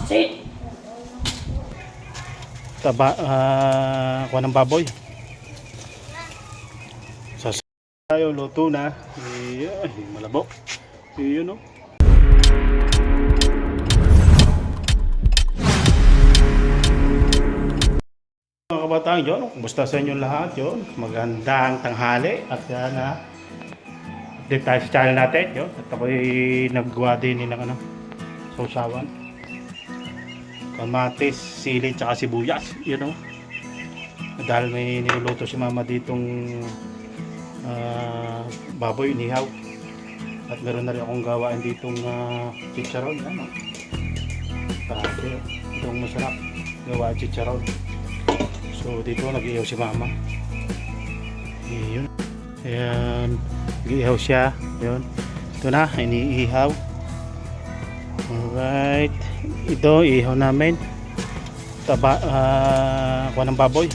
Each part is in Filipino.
Sit. Kuha ng baboy. Tayo, luto na. Ay, malabo. Yun, no? Mga kabataan, yun. Kumusta sa inyo lahat, yun. Magandang tanghali. At yan, update tayo sa channel natin, yun. At ako'y naggawa din ng sausawan. Kamatis, sili, tsaka sibuyas. Yun, no? Dahil may niluluto si mama ditong baboy inihaw, at meron na rin akong gawaan ditong chicharon. Ano? Grabe, itong masarap gawaan chicharon. So dito nag-ihaw si mama. Yun. Ayan, nag-ihaw siya. Yun. Ito na, iniihaw. Alright, ito ihaw namin. Kuha ng baboy.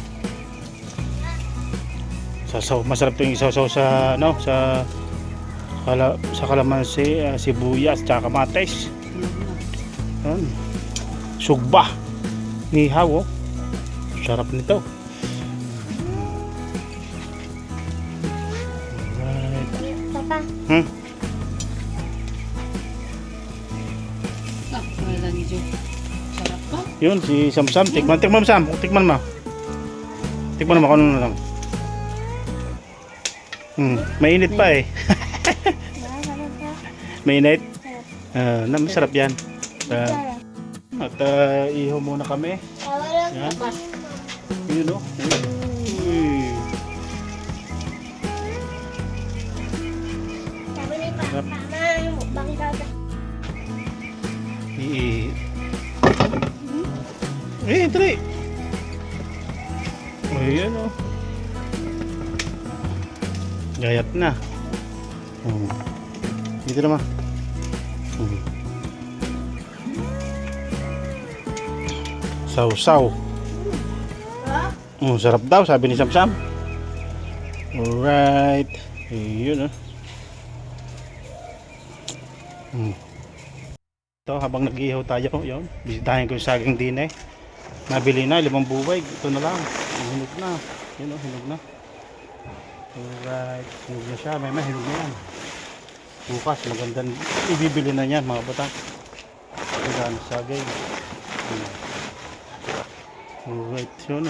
Masarap itong isaw-saw sa kalamansi, sibuyas, tsaka kamatis. Sugba nihaw, oh. Sarap nito. Alright. Papa. Sarap pa. Yun si Sam. Tikman Sam. Tikman mo kung ano na lang. Mainit pa eh. Mainit? Masarap yan. At ihaw muna kami. Yan. Yun, o. Try. Ayan, o. Gayat na. Dito naman. Saw-saw. Sarap daw, sabi ni Sam. Alright. Ayun, Ito, habang nag-ihaw tayo, yun. Bisitahin ko yung saging din eh. Nabili na, 5 buwig. Ito na lang. Hinog na. Yun, hinog na. Alright, hinog na siya. May hinog na yan. Bukas, magandang ibibili na yan mga bata. Magandang sagay. Alright, yun,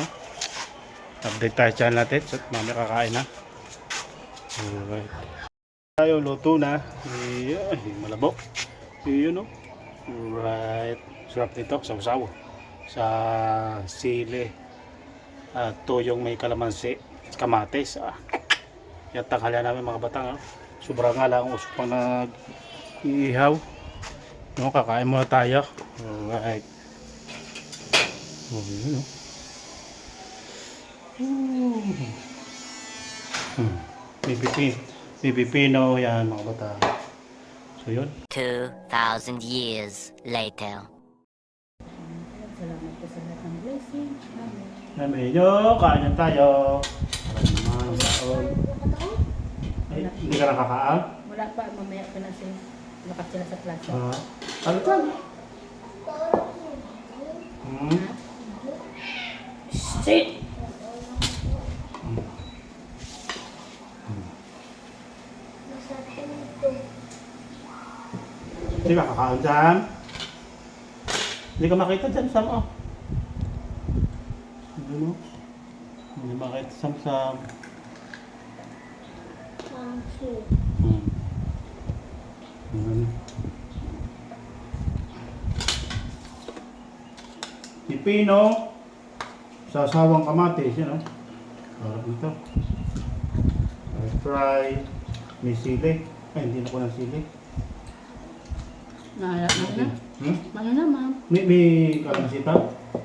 update tayo sa channel natin. So, mami kakain na. Alright. Tayo, luto na. Ay, malabo. Yun, Alright. Sarap nito, saw-saw. Sa sili. Tuyong may kalamansi. Kamatis. Yan tanghalian namin mga batang. Sobrang nga lang usok pang nag-iihaw. Kakain muna tayo. Alright. Yun, Pipino yan mga bata. So yun. 2,000 years later. Salamat po sa lahat ng blessing. Namin nyo, kain tayo. Ay, hindi ka nakakaan? Wala pa, mamaya ka na siya. Lakas sila sa klase. Ano ka? Sit! Hindi ka kakain dyan? Hindi ka makita dyan, Sam, Hindi makita, Sam. Pipino sa sawang kamatis, yun, Sarap nito. Fry. May sili. Ay, hindi na ko ng sili. Nahalap na na. Ano na, ma'am? May kalamansi pa?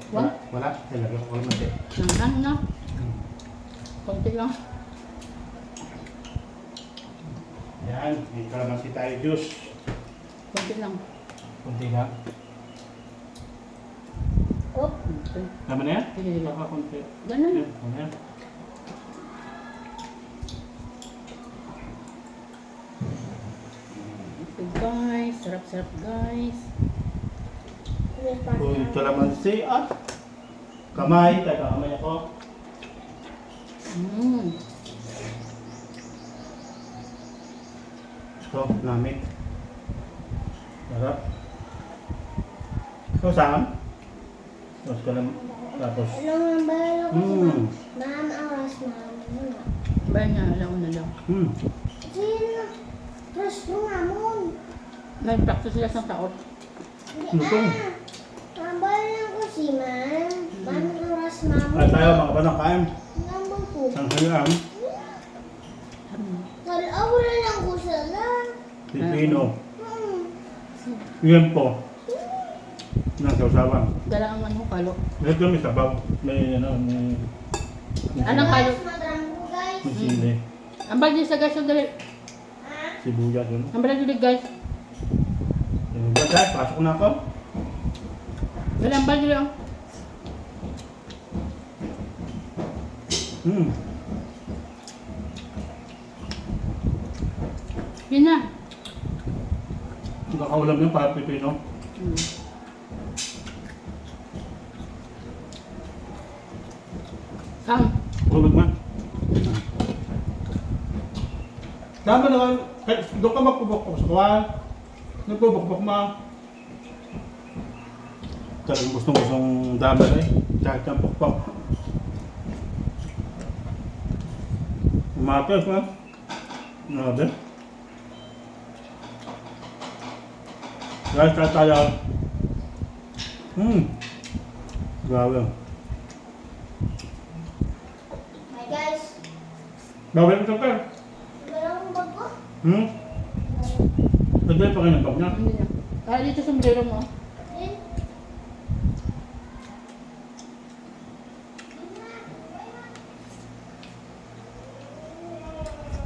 Wala. Wala. Lagyan ko kalamansi. Nangan na. Konti lang. Yan. May kalamansi tayo juice. Konti lang. Kunti lang. Tama na yan? Hindi. Konti. Ganun. Yan. Ano yan? Guys, sarap-sarap guys. Uy, kalamansi at kamay. Teka, kamay ako. Ito, namit. Sarap. Ito, saan? Tapos tapos. Ma'am, awas ma'am. Bayan niya, alam ko na lang. Sino? Terus mo ngamon. Nag-practice sila sa taot. Lutong. Tambal lang ko si ma'am. Ma'am, oras ma'am. Ay tayo mga banang kain. Ngamon ko. Ang hayaan. Wala lang ko sila. Pilipino. Yan po. Nasa usawan. Dala ang ano, kalo. Ito may sabaw. May ano, may... Anong kalo? Madam ko guys. May sili. Ang bagay sa guys, yung dali. Sibuyas yun. Ang bagay dali guys. Guys, pasok na ako. Dali ang bagay dali. Yun na. Nakaulam yung para Pilipino. Sam. Ulog man. Tama na lang. Doon ka magpubok sa kawan. Nagpubok-bok mo. Talagang gustong dama na eh. Kahit ang pukpok. Umapas na. Nabi. Guys, tayo. Grabe. Hi guys. Bawal ito ka. Wala akong bago. Nagbay pa kayo ng bag niya. Hindi na. Kaya dito sombrero mo. Din.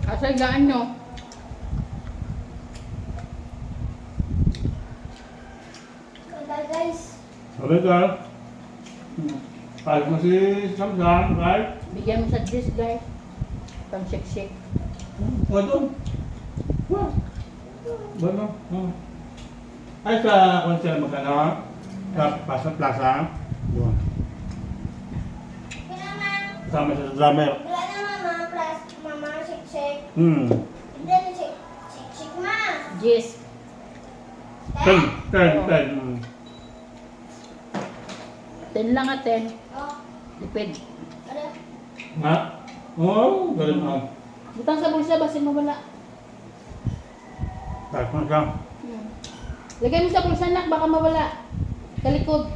Asa gaan nyo? Bye guys. Sabi ka. Palit mo si Samsang, right? Bigyan mo sa dish guys. Pang shake-shake. Wato. Wah. Bueno. Ay sa kung sila magkano? Sa plaza. Doon. Wala ma'am. Kasama siya sa drummer. Wala naman ma'am. Plus mama shake-shake. Hindi na shake-shake ma. Yes. Ten. 10 lang at 10. Oh. Lipid. Ano? Ha? Oo, galing mo. Butang sa bulsa, basin mawala. Tayo mo siya. Lagay mo sa bulsa nak, baka mawala. Sa likod.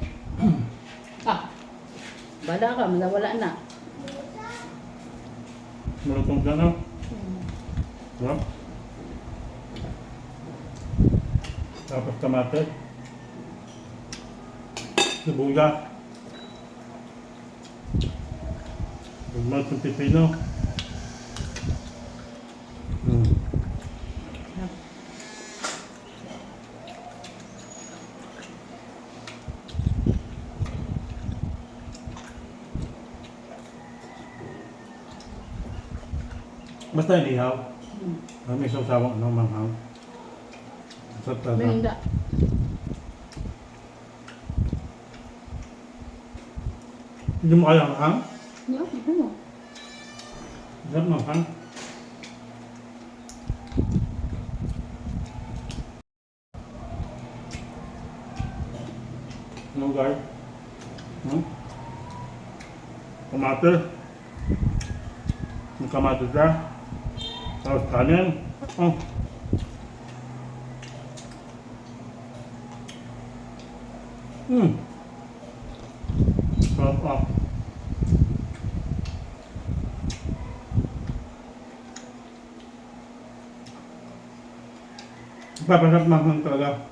Bala ka, wala na. Malutong ka na. Ha? Tapos kamatis. Sibuyas. Magmahal ng pipino. Basta inihaw. May sawsawang ano, manghang. Sa May talaga. hindi. Hindi mo kaya manghang? Ano? Sarap manghang. Ano guys? Kamatis. Yung kamatis na. Tapos kanin. Sarap. Papasarap manghang talaga.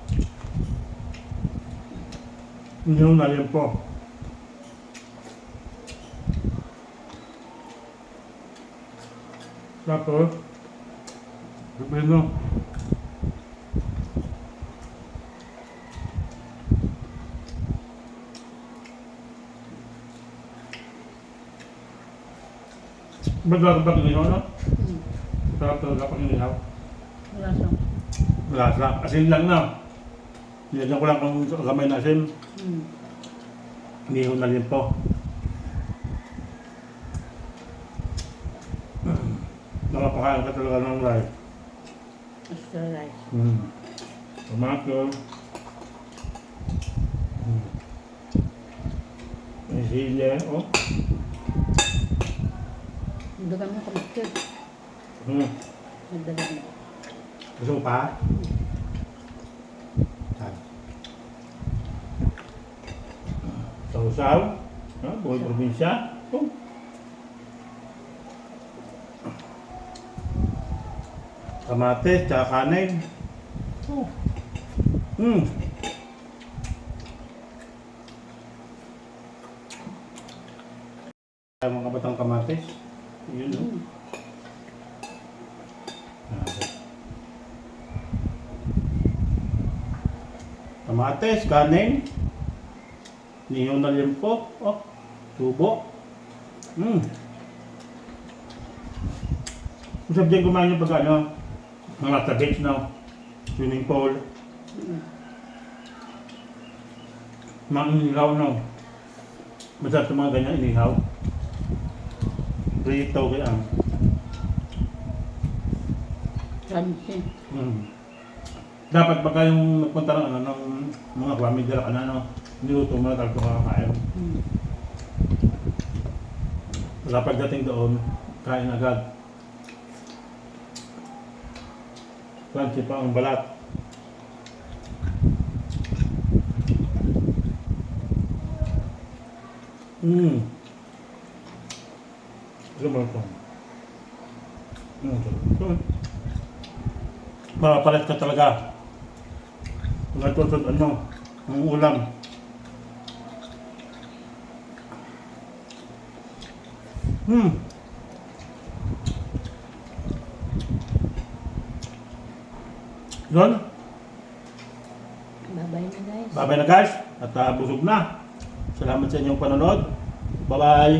Hindi yung nalim po. Tapos, pipino. Ba't ba kinihaw na? Sarap talaga pag kinihaw. Wala siya. Lasa. Asin lang na. Nilagyan ko lang kung gamay na asin. Hmm. Hindi ko na limpo. Nakapakain ka talaga ng rice. Extra rice. Tomato. May sili. Oh. Dagan mo kapatid. Nagdagan mo. Gusto mo pa? Yan. Sausaw. Buhay probinsya. Oh. Kamatis, tsaka kanin. Oh. Mga kabatang kamatis. Yun, no? Kamatis, kanin. Niyo na limpo. Oh, tubo. Kung sabihin kumain yung pag ano, mga sa beach na swimming pool. Mga inihaw na. Masarap sa mga ganyan inihaw. Prito kaya. Crunchy. Dapat baka yung nagpunta ng ano, ng mga family ka na ano, niluto mo na talaga kakakain. Saka pagdating doon, kain agad. Crunchy pa ang balat. Ano ba ito? Makapalit ka talaga. Kung ito ano, ang ulam. Yun. Babay na guys. Babay na guys. At busog na. Salamat sa inyong panonood. Bye-bye.